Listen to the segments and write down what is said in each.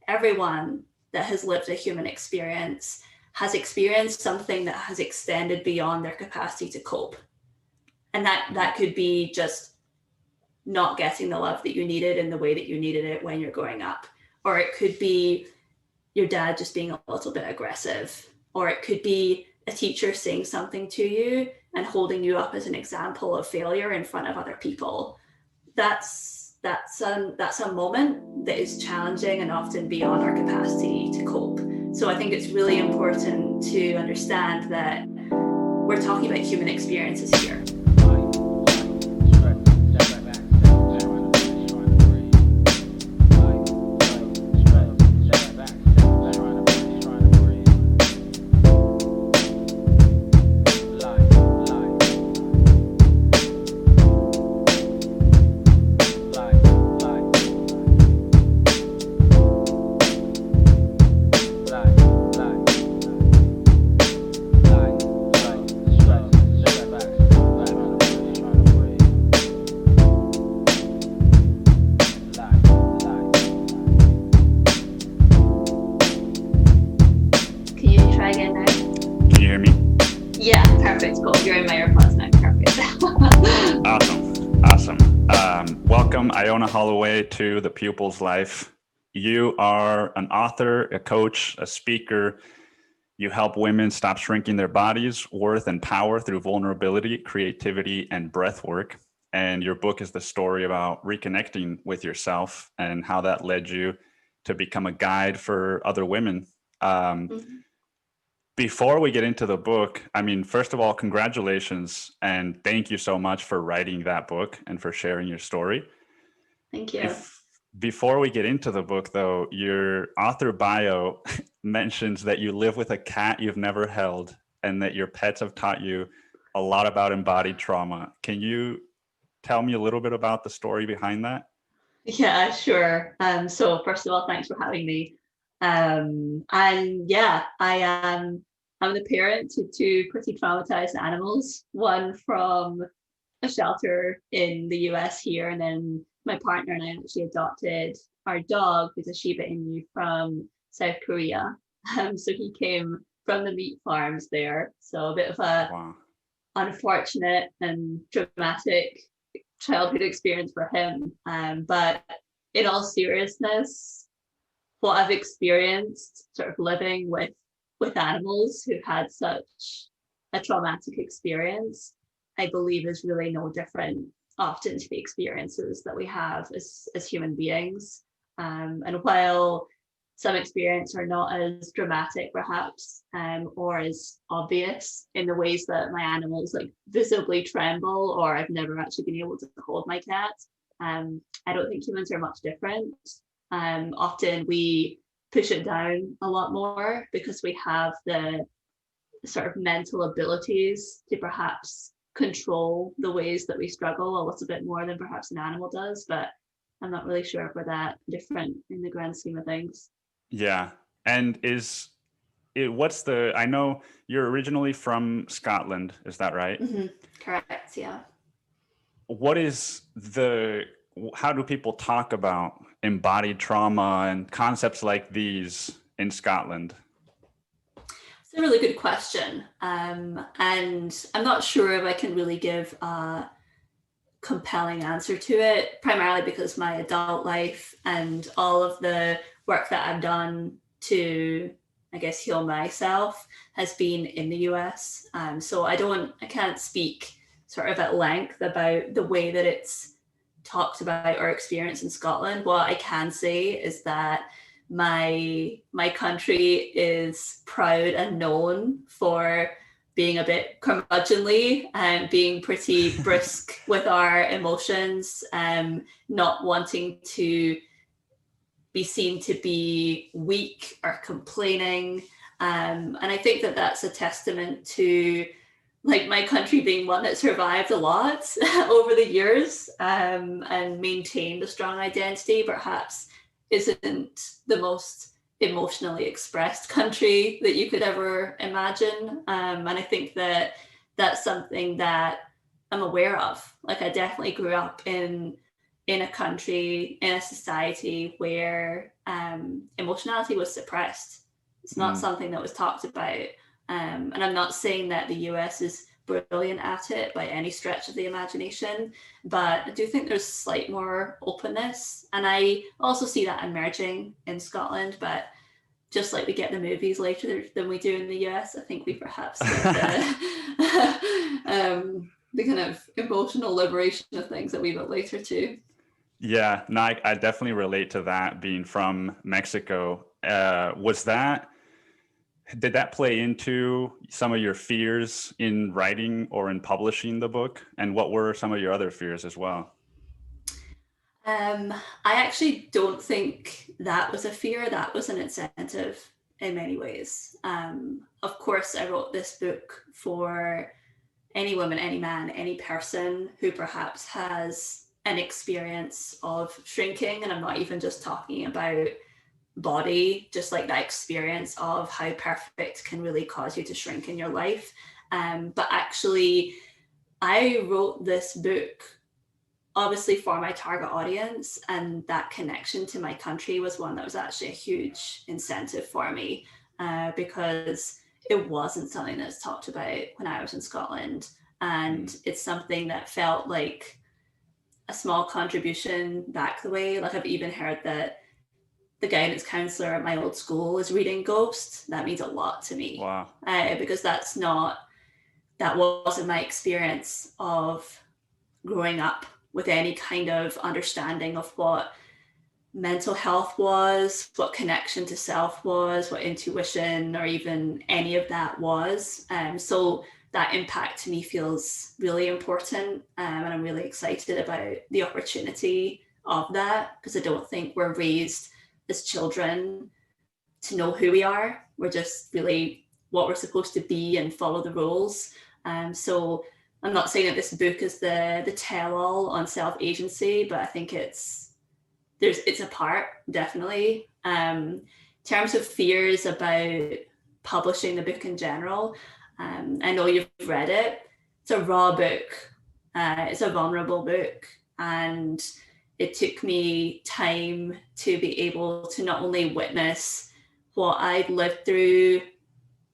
everyone that has lived a human experience has experienced something that has extended beyond their capacity to cope. And that could be just not getting the love that you needed in the way that you needed it when you're growing up. Or it could be your dad just being a little bit aggressive. Or it could be a teacher saying something to you and holding you up as an example of failure in front of other people. That's a moment that is challenging and often beyond our capacity to cope. So I think it's really important to understand that we're talking about human experiences here. Iona Holloway to The Pupil's Life. You are an author, a coach, a speaker. You help women stop shrinking their bodies, worth, and power through vulnerability, creativity, and breath work. And your book is the story about reconnecting with yourself and how that led you to become a guide for other women. Before we get into the book, I mean, first of all, congratulations. And thank you so much for writing that book and for sharing your story. Thank you. Before we get into the book, though, your author bio mentions that you live with a cat you've never held and that your pets have taught you a lot about embodied trauma. Can you tell me a little bit about the story behind that? Yeah, sure. So first of all, thanks for having me. I'm the parent to two pretty traumatized animals, one from a shelter in the US here, and then my partner and I actually adopted our dog, who's a Shiba Inu from South Korea. So he came from the meat farms there. So a bit of a unfortunate and dramatic childhood experience for him. But in all seriousness, what I've experienced sort of living with animals who've had such a traumatic experience, I believe is really no different often to the experiences that we have as human beings. And while some experiences are not as dramatic perhaps, or as obvious in the ways that my animals like visibly tremble, or I've never actually been able to hold my cat, I don't think humans are much different. Often we push it down a lot more because we have the sort of mental abilities to perhaps control the ways that we struggle a little bit more than perhaps an animal does, but I'm not really sure if we're that different in the grand scheme of things. Yeah. And I know you're originally from Scotland, is that right? Mm-hmm. Correct, yeah. How do people talk about embodied trauma and concepts like these in Scotland? It's a really good question. And I'm not sure if I can really give a compelling answer to it, primarily because my adult life and all of the work that I've done to, I guess, heal myself has been in the US. So I can't speak sort of at length about the way that it's talked about or experienced in Scotland. What I can say is that my country is proud and known for being a bit curmudgeonly and being pretty brisk with our emotions, not wanting to be seen to be weak or complaining. And I think that that's a testament to like my country being one that survived a lot over the years, and maintained a strong identity, perhaps isn't the most emotionally expressed country that you could ever imagine. And I think that that's something that I'm aware of. Like I definitely grew up in in a country, in a society where emotionality was suppressed. It's not something that was talked about. And I'm not saying that the US is brilliant at it by any stretch of the imagination, but I do think there's slight more openness. And I also see that emerging in Scotland, but just like we get the movies later than we do in the US, I think we perhaps get the kind of emotional liberation of things a wee bit later too. Yeah, no, I definitely relate to that, being from Mexico. Did that play into some of your fears in writing or in publishing the book? And what were some of your other fears as well? I actually don't think that was a fear. That was an incentive in many ways. Of course, I wrote this book for any woman, any man, any person who perhaps has an experience of shrinking. And I'm not even just talking about body, just like that experience of how perfect can really cause you to shrink in your life. But actually, I wrote this book obviously for my target audience, and that connection to my country was one that was actually a huge incentive for me, because it wasn't something that's talked about when I was in Scotland. And it's something that felt like a small contribution back the way. Like I've even heard that the guidance counselor at my old school is reading Ghost. That means a lot to me. Wow. Because that wasn't my experience of growing up with any kind of understanding of what mental health was, what connection to self was, what intuition or even any of that was. So that impact to me feels really important, and I'm really excited about the opportunity of that, because I don't think we're raised as children to know who we are. We're just really what we're supposed to be and follow the rules. So I'm not saying that this book is the tell-all on self-agency, but I think it's a part, definitely. In terms of fears about publishing the book in general, I know you've read it. It's a raw book. It's a vulnerable book, and it took me time to be able to not only witness what I'd lived through,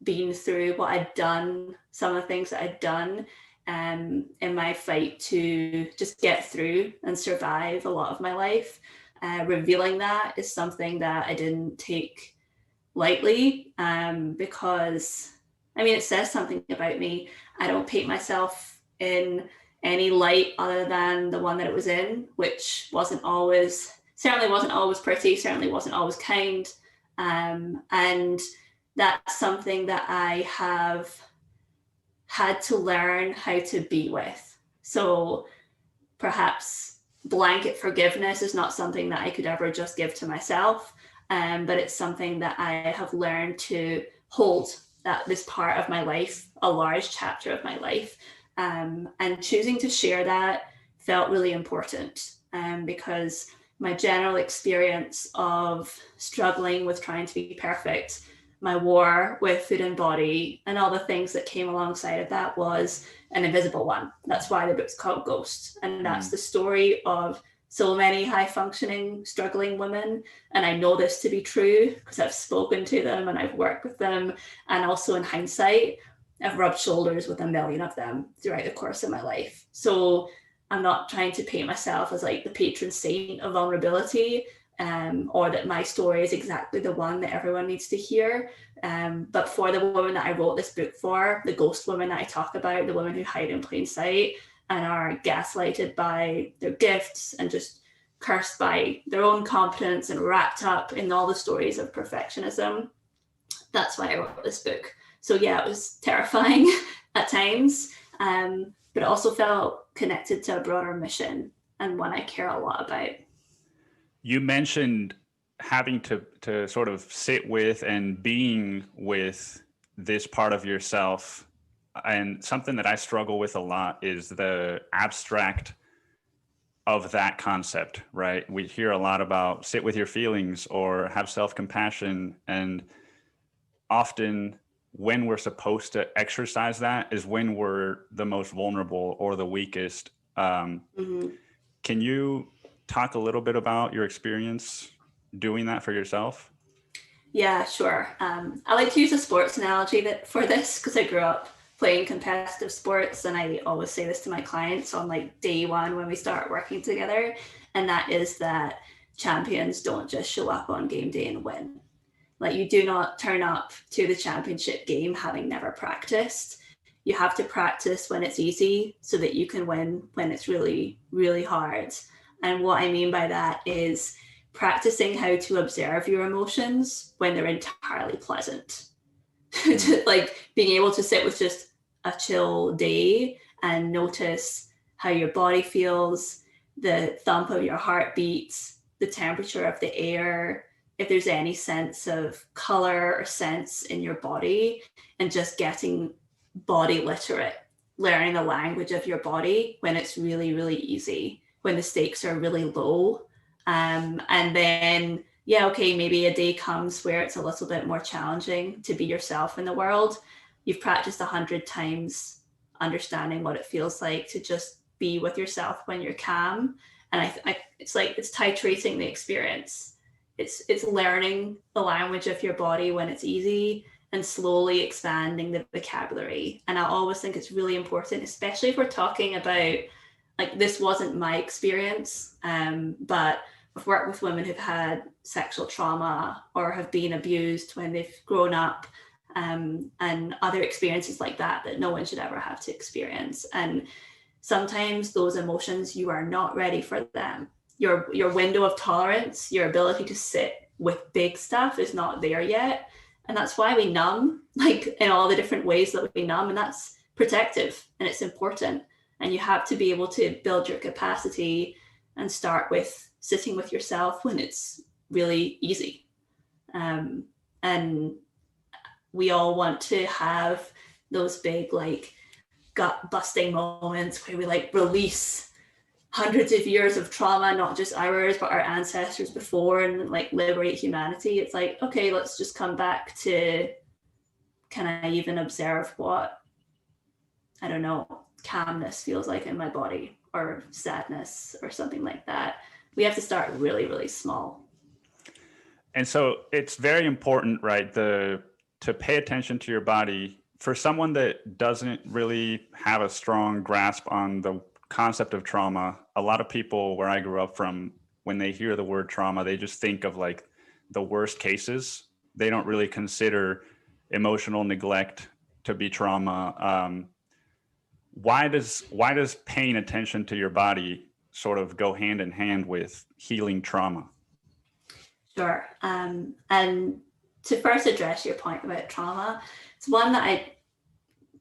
been through, what I'd done, some of the things that I'd done in my fight to just get through and survive a lot of my life. Revealing that is something that I didn't take lightly, because, I mean, it says something about me. I don't paint myself in any light other than the one that it was in, which certainly wasn't always pretty, certainly wasn't always kind. And that's something that I have had to learn how to be with. So perhaps blanket forgiveness is not something that I could ever just give to myself, but it's something that I have learned to hold, that this part of my life, a large chapter of my life. And choosing to share that felt really important, because my general experience of struggling with trying to be perfect, my war with food and body, and all the things that came alongside of that was an invisible one. That's why the book's called Ghost. And that's the story of so many high functioning, struggling women. And I know this to be true because I've spoken to them and I've worked with them. And also in hindsight, I've rubbed shoulders with a million of them throughout the course of my life. So I'm not trying to paint myself as like the patron saint of vulnerability, or that my story is exactly the one that everyone needs to hear. But for the women that I wrote this book for, the ghost women that I talk about, the women who hide in plain sight and are gaslighted by their gifts and just cursed by their own competence and wrapped up in all the stories of perfectionism, that's why I wrote this book. So yeah, it was terrifying at times, but it also felt connected to a broader mission and one I care a lot about. You mentioned having to sort of sit with and being with this part of yourself. And something that I struggle with a lot is the abstract of that concept, right? We hear a lot about sit with your feelings or have self-compassion. And often when we're supposed to exercise that is when we're the most vulnerable or the weakest. Can you talk a little bit about your experience doing that for yourself? Yeah, sure. I like to use a sports analogy for this because I grew up playing competitive sports, and I always say this to my clients on like day one when we start working together, and that is that champions don't just show up on game day and win. Like, you do not turn up to the championship game having never practiced. You have to practice when it's easy so that you can win when it's really, really hard. And what I mean by that is practicing how to observe your emotions when they're entirely pleasant. Like being able to sit with just a chill day and notice how your body feels, the thump of your heart beats, the temperature of the air, if there's any sense of color or sense in your body, and just getting body literate, learning the language of your body when it's really, really easy, when the stakes are really low. And then, yeah, okay, maybe a day comes where it's a little bit more challenging to be yourself in the world. You've practiced 100 times understanding what it feels like to just be with yourself when you're calm. And it's like, it's titrating the experience. It's learning the language of your body when it's easy and slowly expanding the vocabulary. And I always think it's really important, especially if we're talking about, like, this wasn't my experience, but I've worked with women who've had sexual trauma or have been abused when they've grown up, and other experiences like that no one should ever have to experience. And sometimes those emotions, you are not ready for them. Your window of tolerance, your ability to sit with big stuff is not there yet. And that's why we numb, like in all the different ways that we numb, and that's protective and it's important. And you have to be able to build your capacity and start with sitting with yourself when it's really easy. And we all want to have those big, like, gut busting moments where we like release hundreds of years of trauma, not just ours, but our ancestors before, and like liberate humanity. It's like, okay, let's just come back to, can I even observe what, I don't know, calmness feels like in my body, or sadness or something like that. We have to start really, really small. And so it's very important, right, to pay attention to your body. For someone that doesn't really have a strong grasp on the concept of trauma, a lot of people where I grew up from, when they hear the word trauma, they just think of like the worst cases. They don't really consider emotional neglect to be trauma. Why does paying attention to your body sort of go hand in hand with healing trauma? Sure. And to first address your point about trauma, it's one that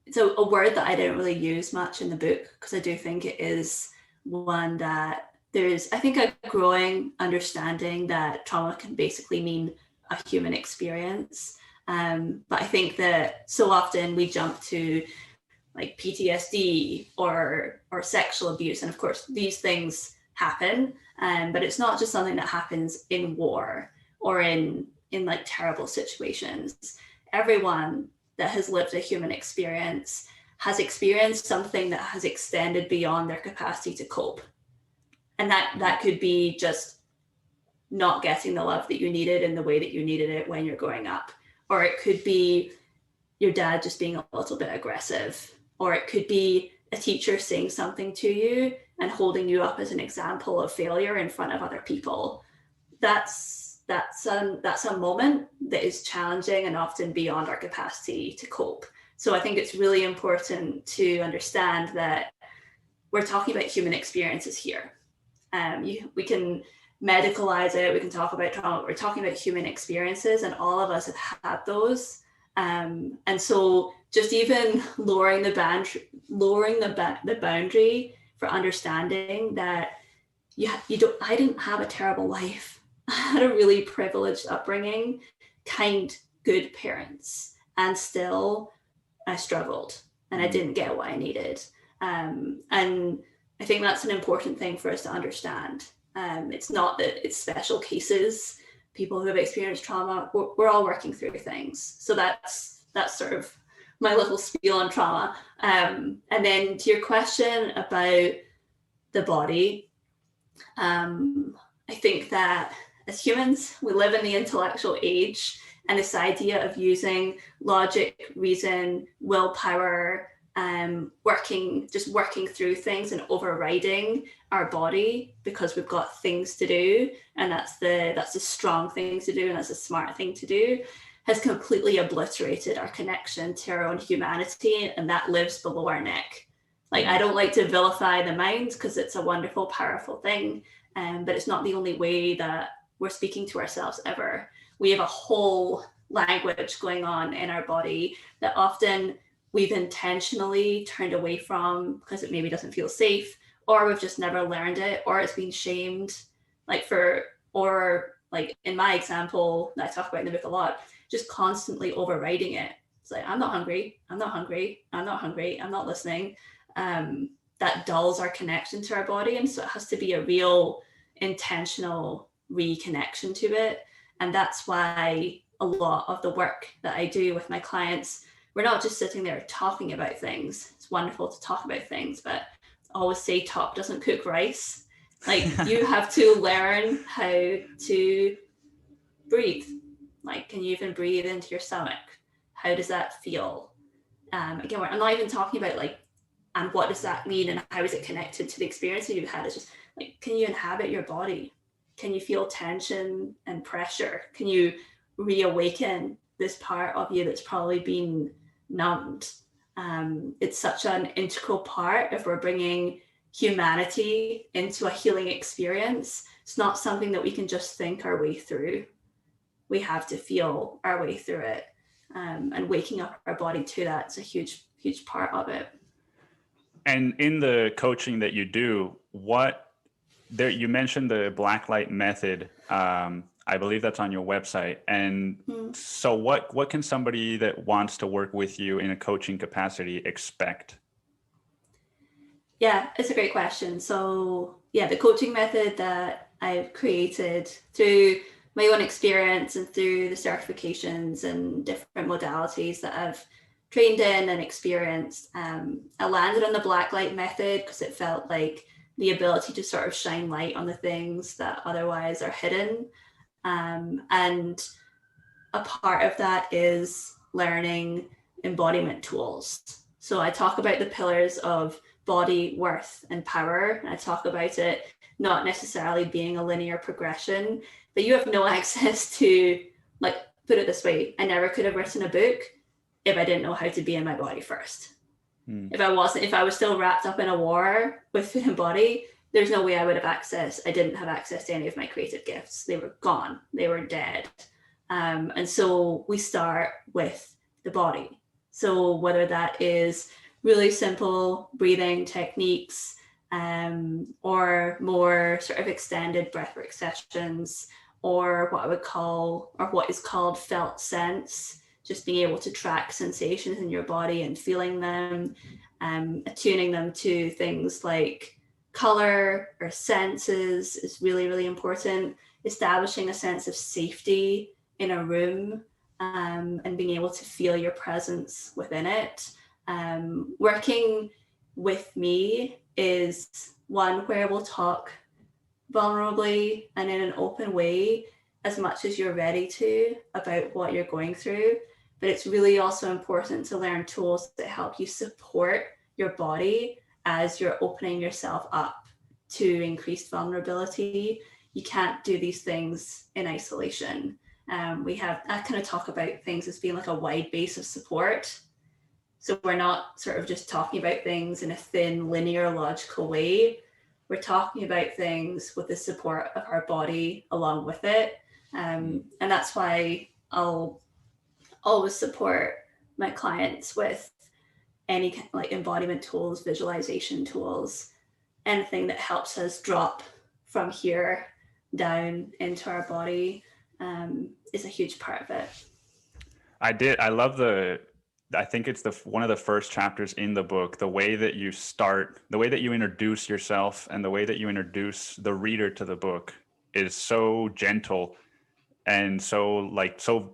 it's a word that I don't really use much in the book, because I do think it is one that there's, I think, a growing understanding that trauma can basically mean a human experience. But I think that so often we jump to like PTSD or sexual abuse. And of course, these things happen, but it's not just something that happens in war or in like terrible situations. Everyone that has lived a human experience has experienced something that has extended beyond their capacity to cope. And that could be just not getting the love that you needed in the way that you needed it when you're growing up. Or it could be your dad just being a little bit aggressive. Or it could be a teacher saying something to you and holding you up as an example of failure in front of other people. That's a moment that is challenging and often beyond our capacity to cope. So I think it's really important to understand that we're talking about human experiences here. We can medicalize it, we can talk about trauma, but we're talking about human experiences, and all of us have had those. And so just even lowering the boundary for understanding that I didn't have a terrible life. I had a really privileged upbringing, kind, good parents, and still I struggled and I didn't get what I needed. And I think that's an important thing for us to understand. It's not that it's special cases, people who have experienced trauma, we're all working through things. So that's sort of my little spiel on trauma. And then to your question about the body, I think that as humans, we live in the intellectual age, and this idea of using logic, reason, willpower, working through things and overriding our body because we've got things to do, and that's the strong thing to do, and that's a smart thing to do, has completely obliterated our connection to our own humanity, and that lives below our neck. Like, I don't like to vilify the mind because it's a wonderful, powerful thing, but it's not the only way that we're speaking to ourselves ever. We have a whole language going on in our body that often we've intentionally turned away from because it maybe doesn't feel safe, or we've just never learned it, or it's been shamed. Or in my example that I talk about in the book a lot, just constantly overriding it. It's like, I'm not hungry, I'm not hungry, I'm not hungry, I'm not listening. That dulls our connection to our body. And so it has to be a real intentional reconnection to it. And that's why a lot of the work that I do with my clients, we're not just sitting there talking about things. It's wonderful to talk about things, but I always say talk doesn't cook rice. Like, you have to learn how to breathe. Like, can you even breathe into your stomach? How does that feel? Again, I'm not even talking about like, and what does that mean and how is it connected to the experience that you've had? It's just like, can you inhabit your body? Can you feel tension and pressure? Can you reawaken this part of you that's probably been numbed? It's such an integral part if we're bringing humanity into a healing experience. It's not something that we can just think our way through. We have to feel our way through it. And waking up our body to that is a huge, huge part of it. And in the coaching that you do, you mentioned the Blacklight Method. I believe that's on your website. And so what can somebody that wants to work with you in a coaching capacity expect? Yeah, it's a great question. So yeah, the coaching method that I've created through my own experience and through the certifications and different modalities that I've trained in and experienced, I landed on the Blacklight Method because it felt like the ability to sort of shine light on the things that otherwise are hidden. And a part of that is learning embodiment tools. So I talk about the pillars of body, worth, and power. And I talk about it not necessarily being a linear progression, but you have no access to, like, put it this way, I never could have written a book if I didn't know how to be in my body first. If I was still wrapped up in a war with food and body, there's no way I would have access. I didn't have access to any of my creative gifts. They were gone. They were dead. And so we start with the body. So whether that is really simple breathing techniques, or more sort of extended breathwork sessions, or what is called felt sense, just being able to track sensations in your body and feeling them, attuning them to things like color or senses is really, really important. Establishing a sense of safety in a room, and being able to feel your presence within it. Working with me is one where we'll talk vulnerably and in an open way as much as you're ready to about what you're going through. But it's really also important to learn tools that help you support your body as you're opening yourself up to increased vulnerability. You can't do these things in isolation. I kind of talk about things as being like a wide base of support. So we're not sort of just talking about things in a thin, linear, logical way. We're talking about things with the support of our body along with it. And that's why I'll always support my clients with any kind of like embodiment tools, visualization tools, anything that helps us drop from here down into our body, is a huge part of it. I love I think it's one of the first chapters in the book, the way that you start, the way that you introduce yourself and the way that you introduce the reader to the book is so gentle and so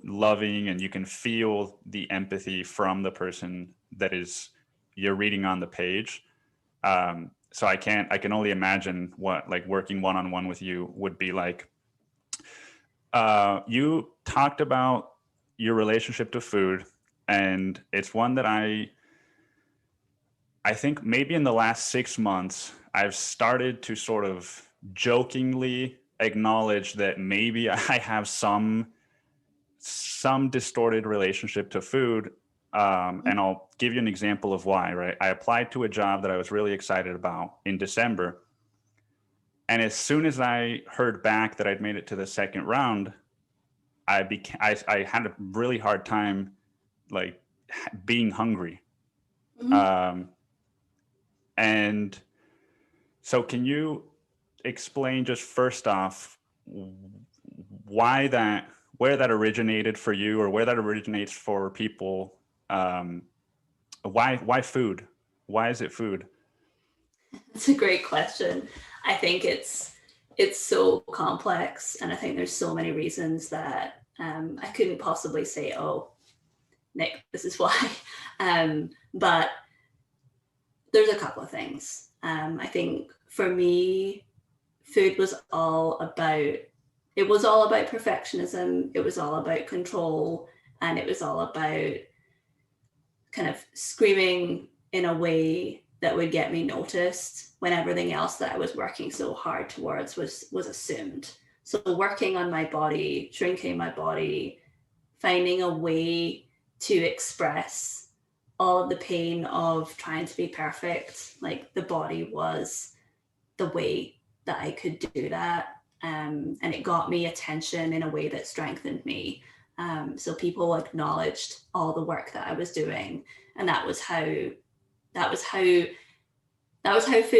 loving, and you can feel the empathy from the person that is you're reading on the page. so I can only imagine what like working one-on-one with you would be like. You talked about your relationship to food, and it's one that I think maybe in the last 6 months, I've started to sort of jokingly acknowledge that maybe I have some distorted relationship to food. And I'll give you an example of why, right? I applied to a job that I was really excited about in December. And as soon as I heard back that I'd made it to the second round, I had a really hard time like being hungry. And so can you explain just first off where that originated for you, or where that originates for people? Why food? Why is it food? It's a great question. I think it's so complex, and I think there's so many reasons that I couldn't possibly say, oh, Nick, this is why. But there's a couple of things. I think for me, food was all about perfectionism. It was all about control, and it was all about kind of screaming in a way that would get me noticed when everything else that I was working so hard towards was assumed. So working on my body, shrinking my body, finding a way to express all of the pain of trying to be perfect, like the body was the way that I could do that. And it got me attention in a way that strengthened me. So people acknowledged all the work that I was doing, and that was how food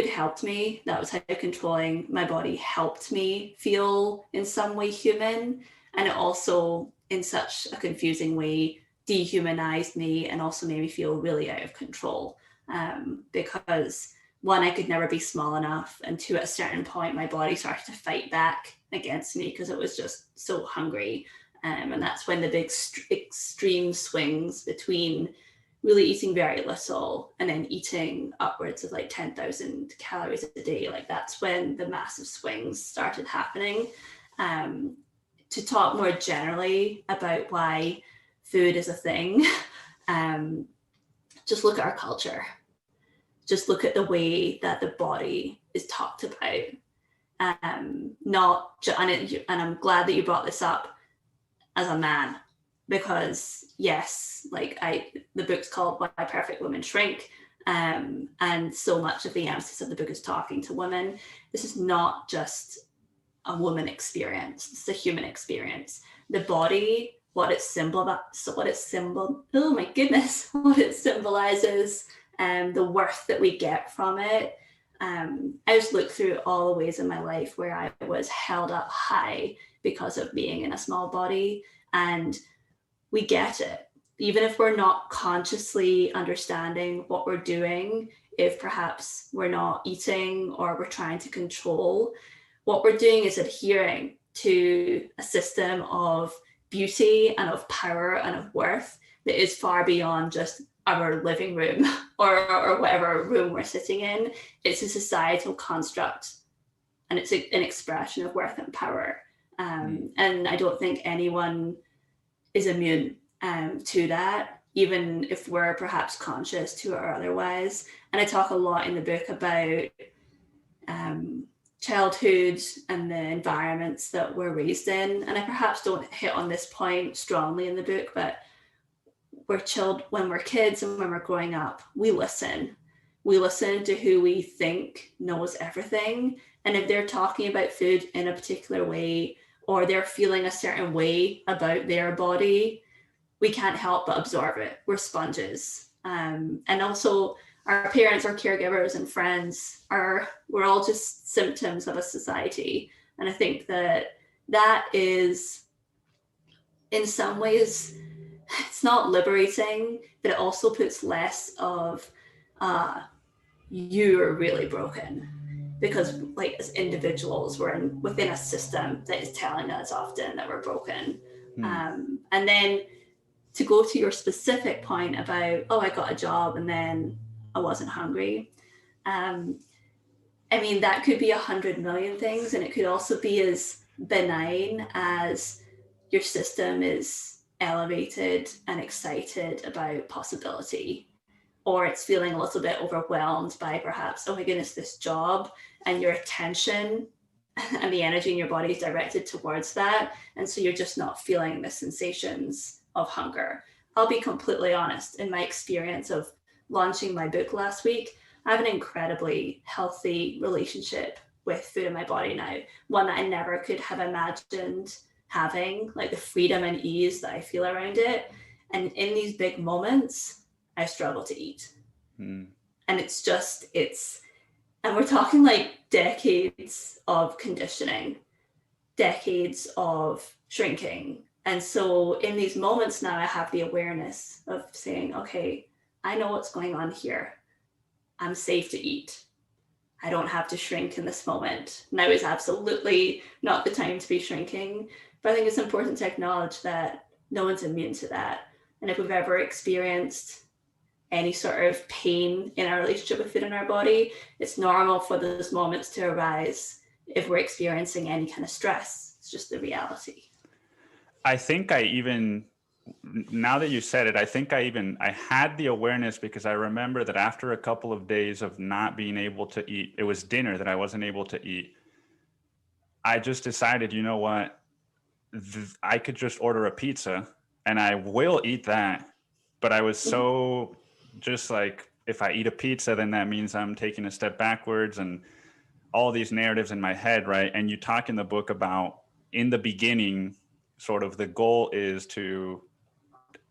helped me. That was how controlling my body helped me feel in some way human. And it also, in such a confusing way, dehumanized me and also made me feel really out of control. Because one, I could never be small enough. And two, at a certain point, my body started to fight back against me because it was just so hungry. And that's when the big extreme swings between really eating very little and then eating upwards of like 10,000 calories a day. Like that's when the massive swings started happening. To talk more generally about why food is a thing, just look at our culture. Just look at the way that the body is talked about. And I'm glad that you brought this up as a man, because yes, the book's called Why Perfect Women Shrink, and so much of the emphasis of the book is talking to women. This is not just a woman experience; it's a human experience. The body, what it symbolizes, the worth that we get from it. I just looked through all the ways in my life where I was held up high because of being in a small body, and we get it. Even if we're not consciously understanding what we're doing, if perhaps we're not eating or we're trying to control, what we're doing is adhering to a system of beauty and of power and of worth that is far beyond just our living room or whatever room we're sitting in. It's a societal construct, and it's an expression of worth and power. And I don't think anyone is immune to that, even if we're perhaps conscious to it or otherwise. And I talk a lot in the book about childhood and the environments that we're raised in. And I perhaps don't hit on this point strongly in the book, but when we're kids and when we're growing up, we listen to who we think knows everything. And if they're talking about food in a particular way, or they're feeling a certain way about their body, we can't help but absorb it. We're sponges. And also our parents, our caregivers and friends we're all just symptoms of a society. And I think that is, in some ways, it's not liberating, but it also puts less of you're really broken, because like as individuals we're within a system that is telling us often that we're broken. And then to go to your specific point about, I got a job and then I wasn't hungry. I mean, that could be 100 million things, and it could also be as benign as your system is elevated and excited about possibility, or it's feeling a little bit overwhelmed by perhaps, oh my goodness, this job, and your attention and the energy in your body is directed towards that. And so you're just not feeling the sensations of hunger. I'll be completely honest, in my experience of launching my book last week, I have an incredibly healthy relationship with food in my body now, one that I never could have imagined having, like the freedom and ease that I feel around it. And in these big moments, I struggle to eat. And and we're talking like decades of conditioning, decades of shrinking. And so in these moments now, I have the awareness of saying, okay, I know what's going on here. I'm safe to eat. I don't have to shrink in this moment. Now is absolutely not the time to be shrinking. But I think it's important to acknowledge that no one's immune to that. And if we've ever experienced any sort of pain in our relationship with food in our body, it's normal for those moments to arise if we're experiencing any kind of stress. It's just the reality. I think now that you said it, I had the awareness because I remember that after a couple of days of not being able to eat, it was dinner that I wasn't able to eat. I just decided, you know what, I could just order a pizza and I will eat that. But I was so just like, if I eat a pizza, then that means I'm taking a step backwards, and all these narratives in my head, right? And you talk in the book about, in the beginning, sort of the goal is to,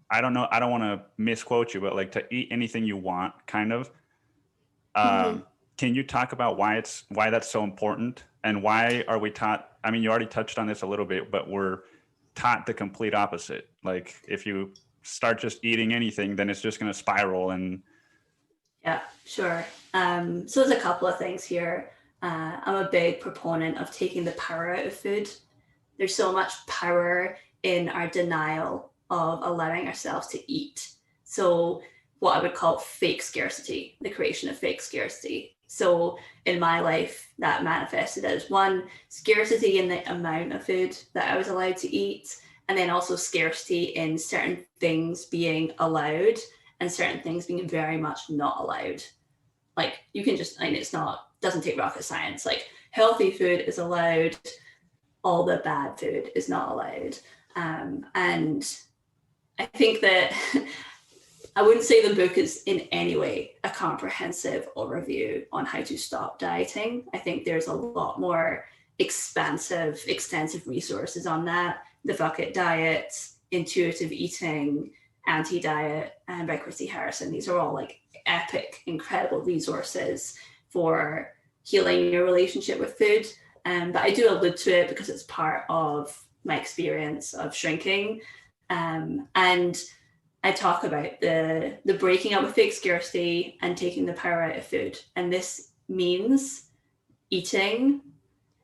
I don't want to misquote you, but like to eat anything you want, kind of. Can you talk about why that's so important, and why are we taught? I mean, you already touched on this a little bit, but we're taught the complete opposite. Like if you start just eating anything, then it's just going to spiral. And yeah, sure. So there's a couple of things here. I'm a big proponent of taking the power out of food. There's so much power in our denial of allowing ourselves to eat. So what I would call fake scarcity, the creation of fake scarcity. So in my life, that manifested as one, scarcity in the amount of food that I was allowed to eat, and then also scarcity in certain things being allowed and certain things being very much not allowed. Like you can just, and doesn't take rocket science. Like healthy food is allowed, all the bad food is not allowed. And I think that I wouldn't say the book is in any way a comprehensive overview on how to stop dieting. I think there's a lot more extensive resources on that. The Bucket Diet, Intuitive Eating, Anti-Diet, and by Christy Harrison. These are all like epic, incredible resources for healing your relationship with food. But I do allude to it because it's part of my experience of shrinking. And I talk about the breaking up of fake scarcity and taking the power out of food. And this means eating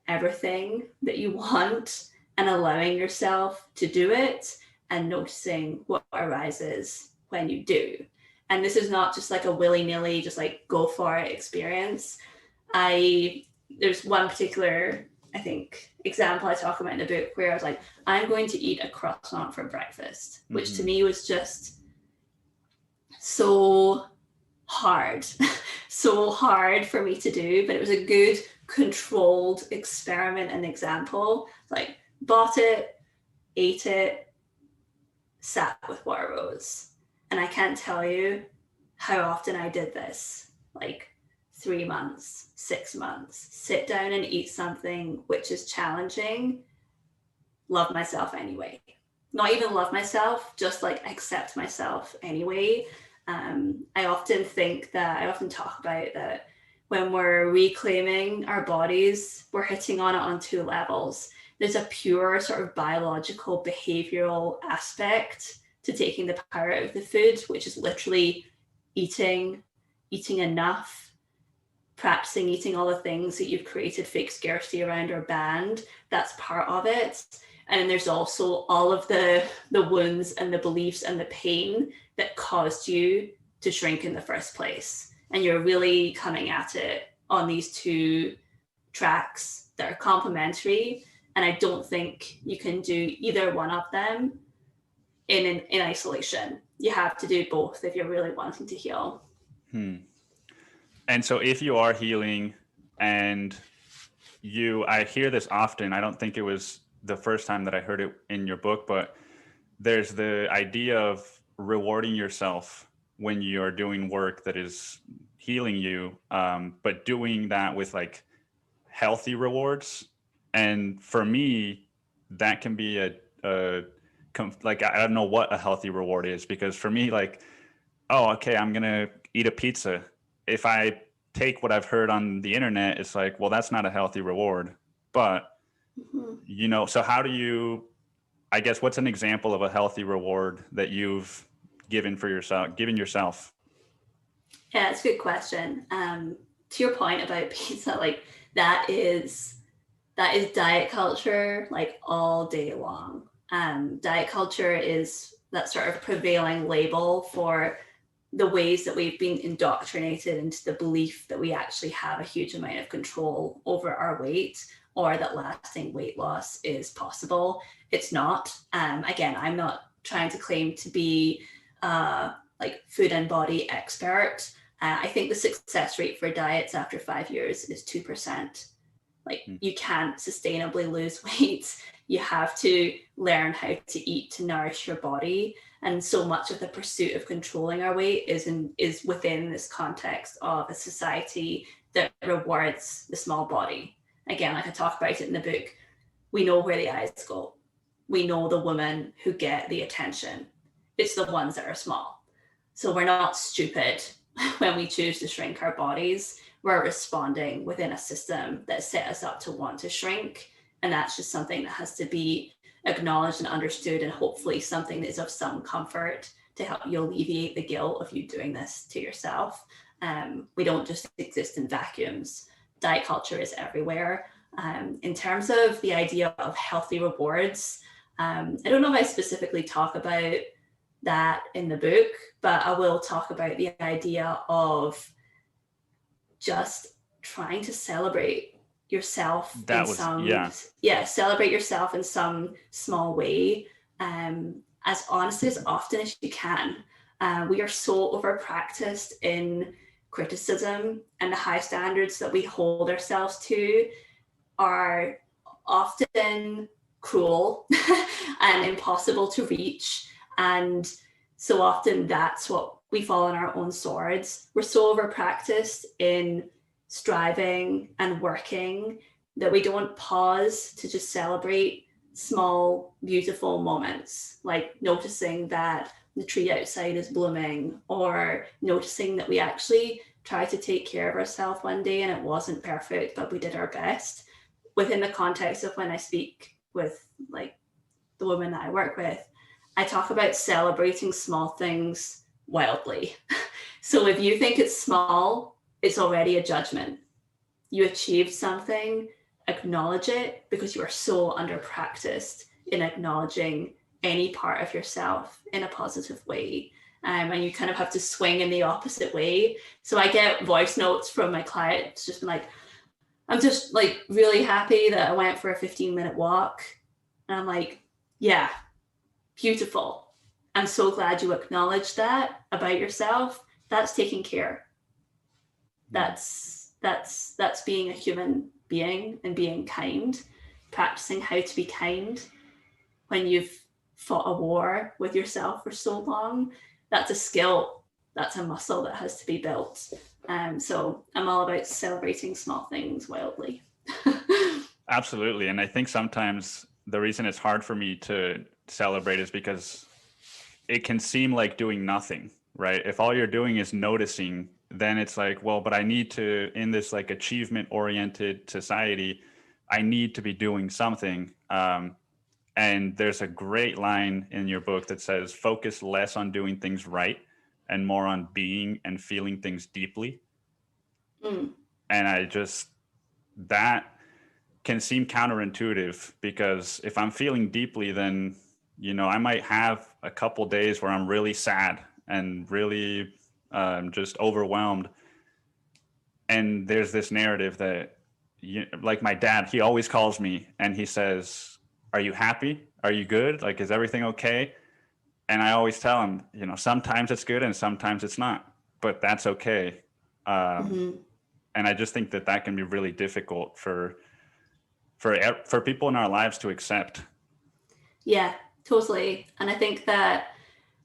everything that you want and allowing yourself to do it and noticing what arises when you do. And this is not just like a willy-nilly, just like go for it experience. There's one particular, I think, example I talk about in the book where I was like, I'm going to eat a croissant for breakfast, which to me was just so hard, so hard for me to do, but it was a good controlled experiment and example. Like bought it, ate it, sat with what arose. And I can't tell you how often I did this, like 3 months, 6 months, sit down and eat something which is challenging, love myself anyway. Not even love myself, just like accept myself anyway. I often talk about that when we're reclaiming our bodies, we're hitting on it on two levels. There's a pure sort of biological behavioral aspect to taking the power out of the food, which is literally eating enough, practicing eating all the things that you've created fake scarcity around or banned. That's part of it. And then there's also all of the wounds and the beliefs and the pain that caused you to shrink in the first place. And you're really coming at it on these two tracks that are complementary. And I don't think you can do either one of them in isolation. You have to do both if you're really wanting to heal. And so if you are healing and I hear this often, I don't think it was the first time that I heard it in your book, but there's the idea of rewarding yourself when you're doing work that is healing you, but doing that with like healthy rewards. And for me, that can be like, I don't know what a healthy reward is, because for me, like, oh, okay, I'm going to eat a pizza. If I take what I've heard on the internet, it's like, well, that's not a healthy reward. But, so how do you, I guess, what's an example of a healthy reward that you've given yourself? Yeah, it's a good question. To your point about pizza, like that is diet culture, like all day long. Diet culture is that sort of prevailing label for the ways that we've been indoctrinated into the belief that we actually have a huge amount of control over our weight, or that lasting weight loss is possible. It's not. Again, I'm not trying to claim to be like food and body expert. I think the success rate for diets after 5 years is 2%. Like you can't sustainably lose weight. You have to learn how to eat to nourish your body. And so much of the pursuit of controlling our weight is within this context of a society that rewards the small body. Again, like I talk about it in the book, we know where the eyes go. We know the women who get the attention. It's the ones that are small. So we're not stupid when we choose to shrink our bodies. We're responding within a system that set us up to want to shrink. And that's just something that has to be acknowledged and understood, and hopefully something that is of some comfort to help you alleviate the guilt of you doing this to yourself. We don't just exist in vacuums. Diet culture is everywhere. In terms of the idea of healthy rewards, I don't know if I specifically talk about that in the book, but I will talk about the idea of just trying to celebrate yourself celebrate yourself in some small way, as honestly as often as you can. We are so over practiced in criticism, and the high standards that we hold ourselves to are often cruel and impossible to reach. And so often that's what we fall on our own swords. We're so over practiced in striving and working that we don't pause to just celebrate small, beautiful moments, like noticing that the tree outside is blooming, or noticing that we actually tried to take care of ourselves one day and it wasn't perfect, but we did our best. Within the context of when I speak with like the women that I work with, I talk about celebrating small things wildly. So if you think it's small, it's already a judgment. You achieved something, acknowledge it, because you are so under practiced in acknowledging any part of yourself in a positive way. And you kind of have to swing in the opposite way. So I get voice notes from my clients just like, I'm just like really happy that I went for a 15-minute walk. And I'm like, yeah, beautiful. I'm so glad you acknowledged that about yourself. That's taking care. That's being a human being and being kind, practicing how to be kind when you've fought a war with yourself for so long. That's a skill. That's a muscle that has to be built. So I'm all about celebrating small things wildly. Absolutely. And I think sometimes the reason it's hard for me to celebrate is because it can seem like doing nothing, right? If all you're doing is noticing, then it's like, well, but I need to, in this like achievement oriented society, I need to be doing something. And there's a great line in your book that says, focus less on doing things right and more on being and feeling things deeply. And that can seem counterintuitive, because if I'm feeling deeply, then, I might have a couple days where I'm really sad and really just overwhelmed. And there's this narrative that, like my dad, he always calls me and he says, are you happy? Are you good? Like, is everything okay? And I always tell him, sometimes it's good and sometimes it's not, but that's okay. And I just think that can be really difficult for people in our lives to accept. Yeah, totally. And I think that,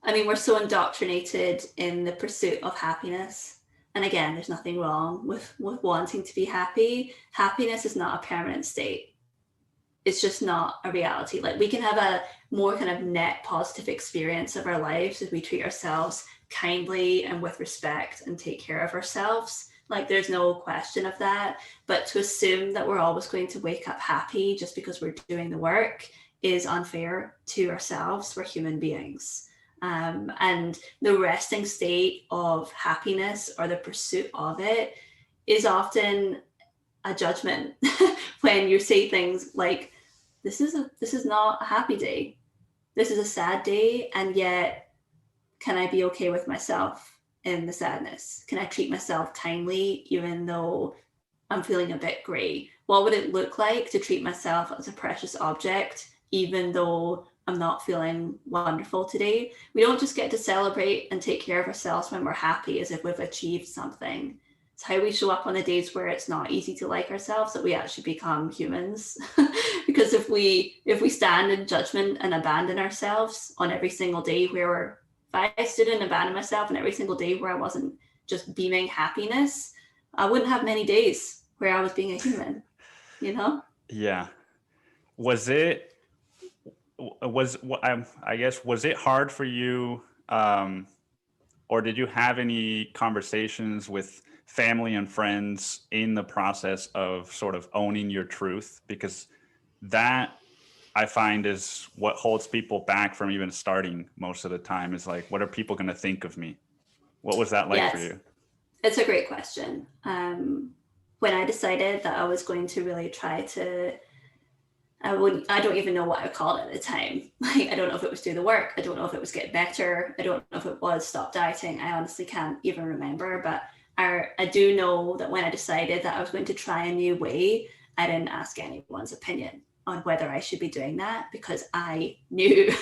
we're so indoctrinated in the pursuit of happiness. And again, there's nothing wrong with wanting to be happy. Happiness is not a permanent state. It's just not a reality. Like, we can have a more kind of net positive experience of our lives if we treat ourselves kindly and with respect and take care of ourselves. Like, there's no question of that. But to assume that we're always going to wake up happy just because we're doing the work is unfair to ourselves. We're human beings. And the resting state of happiness or the pursuit of it is often a judgment when you say things like, this is not a happy day. This is a sad day. And yet, can I be okay with myself in the sadness? Can I treat myself kindly, even though I'm feeling a bit gray? What would it look like to treat myself as a precious object, even though I'm not feeling wonderful today? We don't just get to celebrate and take care of ourselves when we're happy as if we've achieved something. It's how we show up on the days where it's not easy to like ourselves that we actually become humans. Because if we stand in judgment and abandon ourselves on every single day if I stood and abandoned myself on every single day where I wasn't just beaming happiness, I wouldn't have many days where I was being a human, Yeah. Was it hard for you, or did you have any conversations with family and friends in the process of sort of owning your truth? Because that, I find, is what holds people back from even starting most of the time, is like, what are people going to think of me? What was that like for you? It's a great question. When I decided that I was going to really try to, I don't even know what I called it at the time. Like, I don't know if it was do the work. I don't know if it was get better. I don't know if it was stop dieting. I honestly can't even remember. But I do know that when I decided that I was going to try a new way, I didn't ask anyone's opinion on whether I should be doing that, because I knew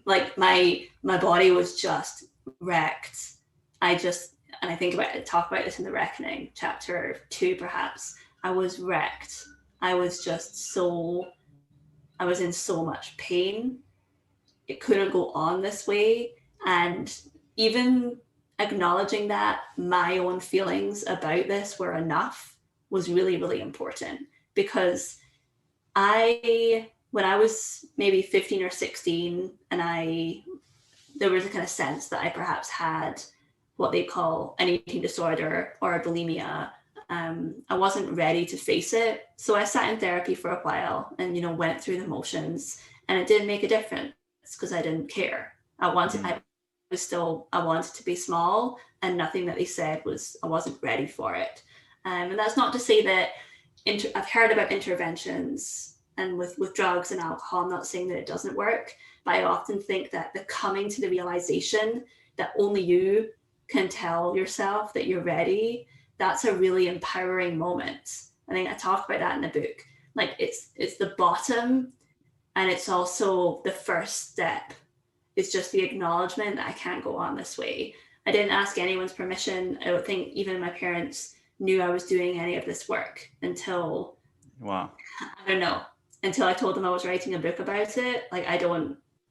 like my body was just wrecked. And I talk about this in the Reckoning, chapter 2, perhaps. I was wrecked. I was in so much pain. It couldn't go on this way. And even acknowledging that my own feelings about this were enough was really, really important. Because when I was maybe 15 or 16, and there was a kind of sense that I perhaps had what they call an eating disorder or a bulimia. I wasn't ready to face it. So I sat in therapy for a while and, went through the motions, and it didn't make a difference because I didn't care. I wanted to be small, and nothing that they said I wasn't ready for it. And that's not to say that I've heard about interventions and with drugs and alcohol. I'm not saying that it doesn't work, but I often think that the coming to the realization that only you can tell yourself that you're ready, that's a really empowering moment. I think I talk about that in the book. Like, it's the bottom, and it's also the first step. It's just the acknowledgement that I can't go on this way. I didn't ask anyone's permission. I don't think even my parents knew I was doing any of this work until, until I told them I was writing a book about it.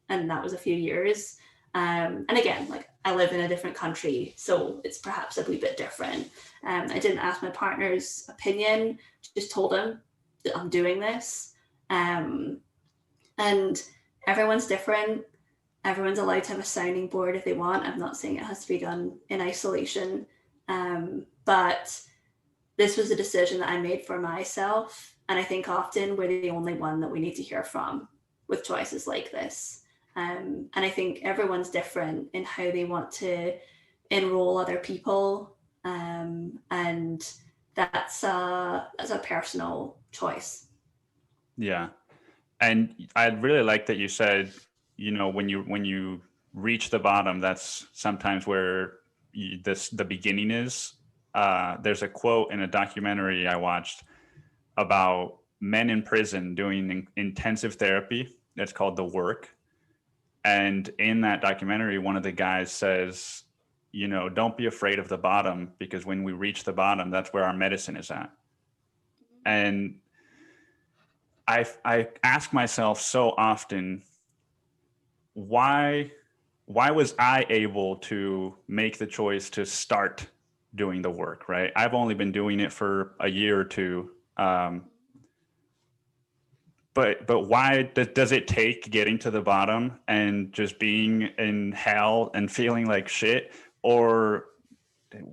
And that was a few years. And again, like, I live in a different country, so it's perhaps a wee bit different. I didn't ask my partner's opinion, just told him that I'm doing this. And everyone's different. Everyone's allowed to have a sounding board if they want. I'm not saying it has to be done in isolation. But this was a decision that I made for myself. And I think often we're the only one that we need to hear from with choices like this. And I think everyone's different in how they want to enroll other people. And that's a personal choice. Yeah. And I really like that you said, when you reach the bottom, that's sometimes where the beginning is. there's a quote in a documentary I watched about men in prison doing intensive therapy. It's called The Work. And in that documentary, one of the guys says, you know, don't be afraid of the bottom, because when we reach the bottom, that's where our medicine is at. And I ask myself so often, why was I able to make the choice to start doing the work, right? I've only been doing it for a year or two. But why does it take getting to the bottom and just being in hell and feeling like shit? Or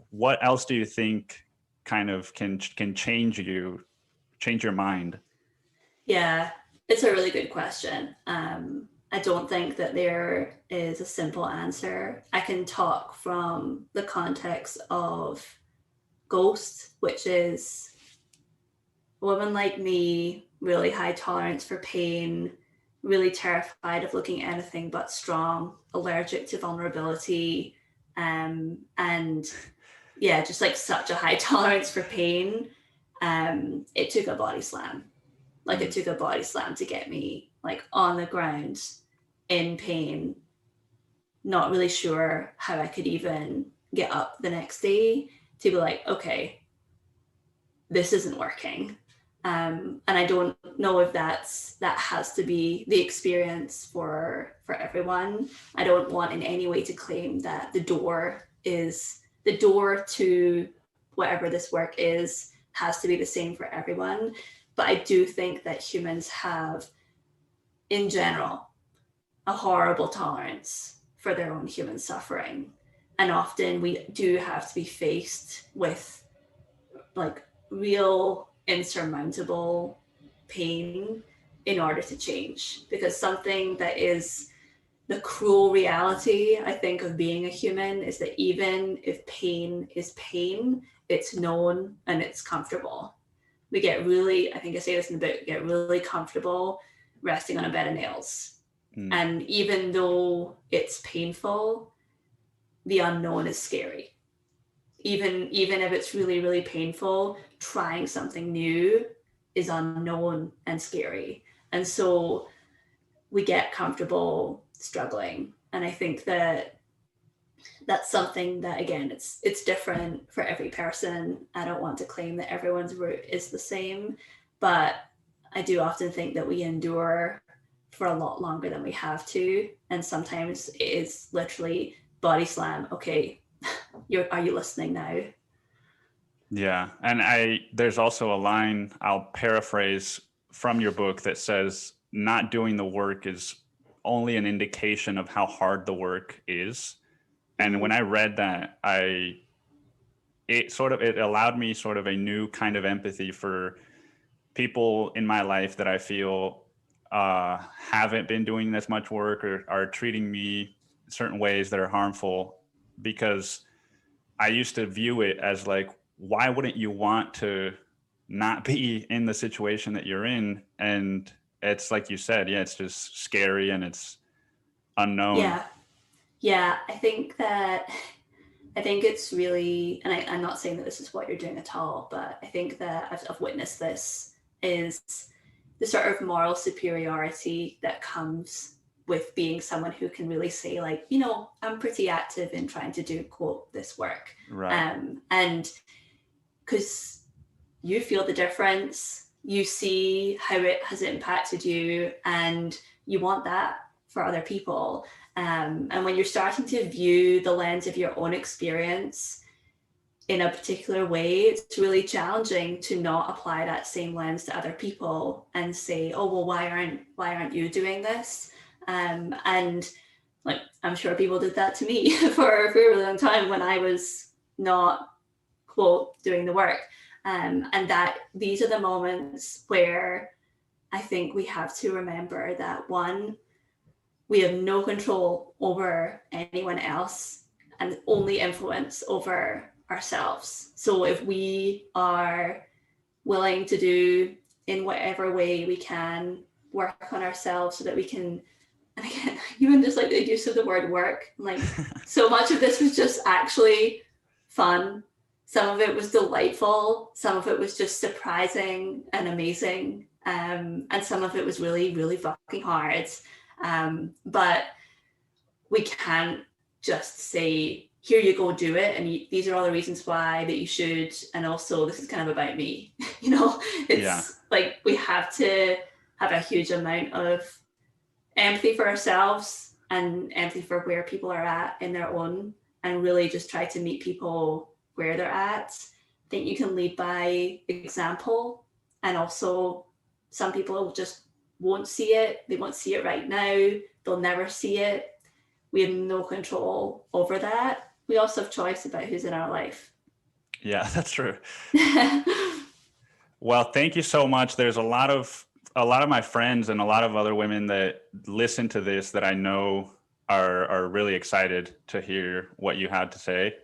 what else do you think kind of can change your mind? Yeah, it's a really good question. I don't think that there is a simple answer. I can talk from the context of Ghost, which is a woman like me, really high tolerance for pain, really terrified of looking at anything but strong, allergic to vulnerability, and yeah, just like such a high tolerance for pain. It took a body slam. Like it took a body slam to get me like on the ground in pain, not really sure how I could even get up the next day to be like, okay, this isn't working. And I don't know if that has to be the experience for everyone. I don't want in any way to claim that the door to whatever this work is has to be the same for everyone. But I do think that humans have, in general, a horrible tolerance for their own human suffering. And often we do have to be faced with like real insurmountable pain in order to change. Because something that is the cruel reality, I think, of being a human is that even if pain is pain, it's known and it's comfortable. We get really, I think I say this in the book, get really comfortable resting on a bed of nails. And even though it's painful, the unknown is scary. Even if it's really, really painful, trying something new is unknown and scary. And so we get comfortable struggling. And I think that that's something that, again, it's different for every person. I don't want to claim that everyone's route is the same, but I do often think that we endure for a lot longer than we have to. And sometimes it is literally body slam. Okay, are you listening now? Yeah. And there's also a line I'll paraphrase from your book that says, not doing the work is only an indication of how hard the work is. And when I read that, it allowed me sort of a new kind of empathy for people in my life that I feel haven't been doing this much work or are treating me certain ways that are harmful, because I used to view it as like, why wouldn't you want to not be in the situation that you're in? And it's like you said, yeah, it's just scary and it's unknown. Yeah, I think it's really, and I'm not saying that this is what you're doing at all, but I think that I've witnessed this, is the sort of moral superiority that comes with being someone who can really say, like, you know, I'm pretty active in trying to do, quote, this work. Right. And because you feel the difference, you see how it has impacted you, and you want that for other people. And when you're starting to view the lens of your own experience in a particular way, it's really challenging to not apply that same lens to other people and say, oh, well, why aren't you doing this? And like, I'm sure people did that to me for a really long time when I was not, quote, doing the work. And that these are the moments where I think we have to remember that, one, we have no control over anyone else and only influence over ourselves. So if we are willing to do, in whatever way we can, work on ourselves so that we can, and again, even just like the use of the word work, like so much of this was just actually fun Some of it was delightful. Some of it was just surprising and amazing. And some of it was really, really fucking hard. But we can't just say, here you go, do it. And these are all the reasons why that you should. And also, this is kind of about me. It's like we have to have a huge amount of empathy for ourselves and empathy for where people are at in their own, and really just try to meet people where they're at. I think you can lead by example, and also some people just won't see it. They won't see it right now. They'll never see it. We have no control over that. We also have choice about who's in our life. Yeah, that's true. Well, thank you so much. There's a lot of my friends and a lot of other women that listen to this that I know are really excited to hear what you had to say.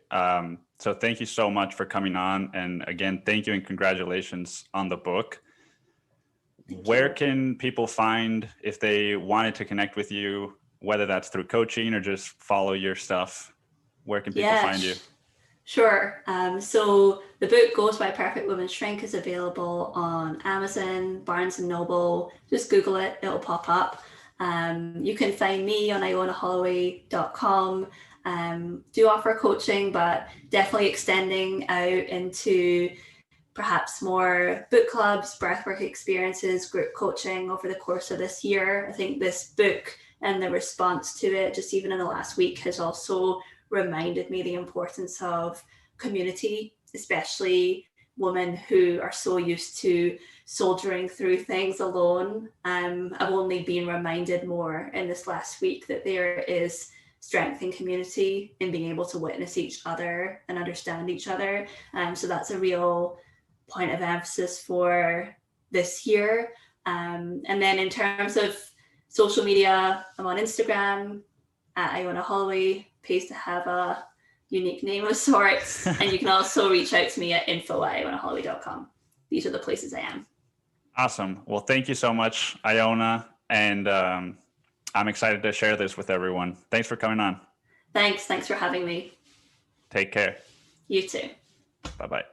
So thank you so much for coming on. And again, thank you and congratulations on the book. Where can people find, if they wanted to connect with you, whether that's through coaching or just follow your stuff, where can people find you? Sure. So the book Goes Why Perfect Women Shrink is available on Amazon, Barnes & Noble. Just Google it, it'll pop up. You can find me on ionaholloway.com. Do offer coaching, but definitely extending out into perhaps more book clubs, breathwork experiences, group coaching over the course of this year. I think this book and the response to it, just even in the last week, has also reminded me the importance of community, especially women who are so used to soldiering through things alone. I've only been reminded more in this last week that there is strength in community, in being able to witness each other and understand each other. So that's a real point of emphasis for this year. And then in terms of social media, I'm on Instagram at Iona Holloway, pays to have a unique name of sorts. And you can also reach out to me at info@ionaholloway.com. These are the places I am. Awesome. Well, thank you so much, Iona. And I'm excited to share this with everyone. Thanks for coming on. Thanks for having me. Take care. You too. Bye-bye.